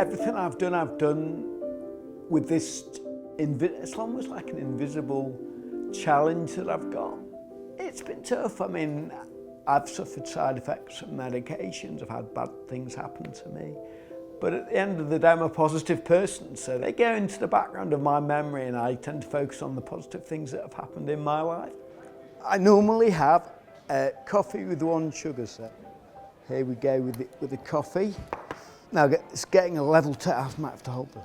Everything I've done with this, it's almost like an invisible challenge that I've got. It's been tough. I mean, I've suffered side effects from medications, I've had bad things happen to me. But at the end of the day, I'm a positive person, so they go into the background of my memory and I tend to focus on the positive things that have happened in my life. I normally have coffee with 1 sugar set. Here we go with the coffee. Now it's getting a level to, I might have to hold it.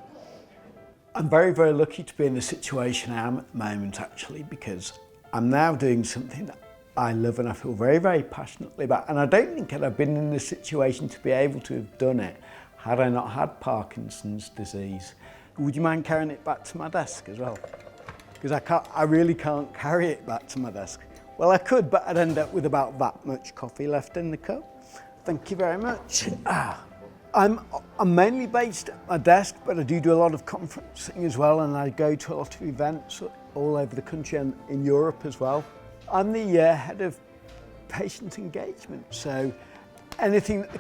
I'm very, very lucky to be in the situation I am at the moment, actually, because I'm now doing something that I love and I feel very, very passionately about. And I don't think I'd have been in the situation to be able to have done it had I not had Parkinson's disease. Would you mind carrying it back to my desk as well? Because I really can't carry it back to my desk. Well, I could, but I'd end up with about that much coffee left in the cup. Thank you very much. I'm mainly based at my desk, but I do a lot of conferencing as well, and I go to a lot of events all over the country and in Europe as well. I'm the head of patient engagement, so anything that the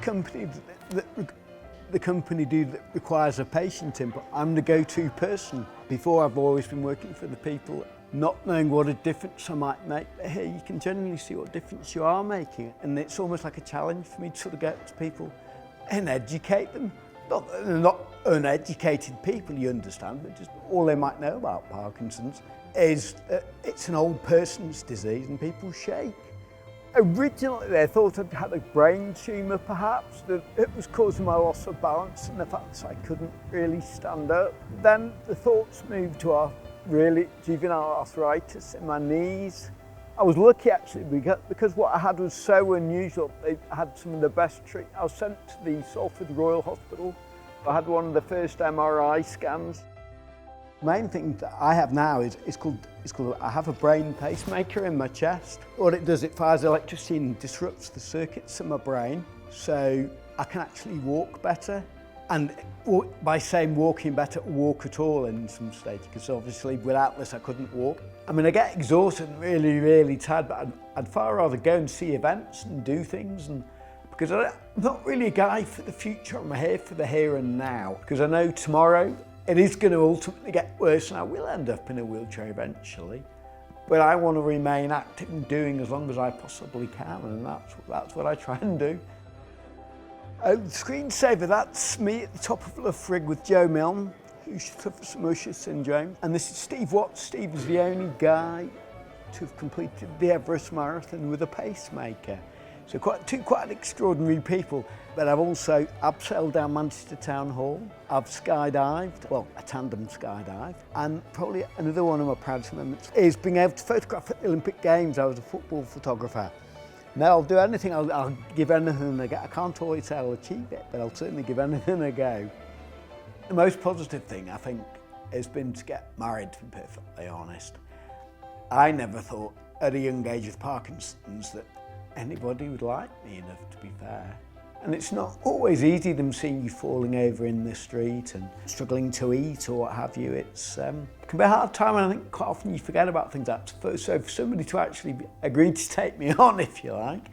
company do that requires a patient input, I'm the go-to person. Before, I've always been working for the people, not knowing what a difference I might make, but here you can generally see what difference you are making, and it's almost like a challenge for me to sort of get to people and educate them. Not that they're not uneducated people, you understand, but just all they might know about Parkinson's is that it's an old person's disease and people shake. Originally they thought I'd had a brain tumour perhaps, that it was causing my loss of balance and the fact that I couldn't really stand up. Then the thoughts moved to really juvenile arthritis in my knees. I was lucky actually because what I had was so unusual. They had some of the best treatment. I was sent to the Salford Royal Hospital. I had one of the first MRI scans. The main thing that I have now is called I have a brain pacemaker in my chest. What it does, it fires electricity and disrupts the circuits in my brain, so I can actually walk better. And by saying walking better, walk at all in some stage, because obviously without this I couldn't walk. I mean, I get exhausted and really, really tired, but I'd far rather go and see events and do things, and because I'm not really a guy for the future, I'm here for the here and now, because I know tomorrow it is going to ultimately get worse and I will end up in a wheelchair eventually. But I want to remain active and doing as long as I possibly can, and that's what I try and do. Oh, the screensaver, that's me at the top of Loughrigg with Joe Milne, who suffers from Usher syndrome. And this is Steve Watts. Steve is the only guy to have completed the Everest Marathon with a pacemaker. So two quite extraordinary people. But I've also abseiled down Manchester Town Hall. I've skydived, well, a tandem skydive. And probably another one of my proudest moments is being able to photograph at the Olympic Games. I was a football photographer. Now I'll do anything, I'll give anything a go. I can't always say I'll achieve it, but I'll certainly give anything a go. The most positive thing, I think, has been to get married, to be perfectly honest. I never thought at a young age with Parkinson's that anybody would like me enough, to be fair. And it's not always easy, them seeing you falling over in the street and struggling to eat or what have you. It can be a hard time, and I think quite often you forget about things like that. So for somebody to actually agree to take me on, if you like,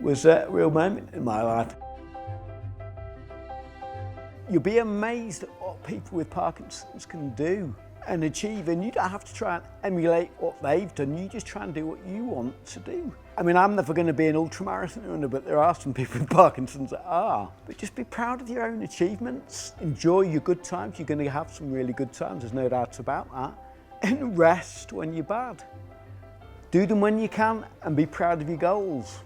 was a real moment in my life. You'll be amazed at what people with Parkinson's can do and achieve, and you don't have to try and emulate what they've done, you just try and do what you want to do. I mean, I'm never going to be an ultramarathon runner, but there are some people with Parkinson's that are. But just be proud of your own achievements, enjoy your good times, you're going to have some really good times, there's no doubt about that, and rest when you're bad. Do them when you can and be proud of your goals.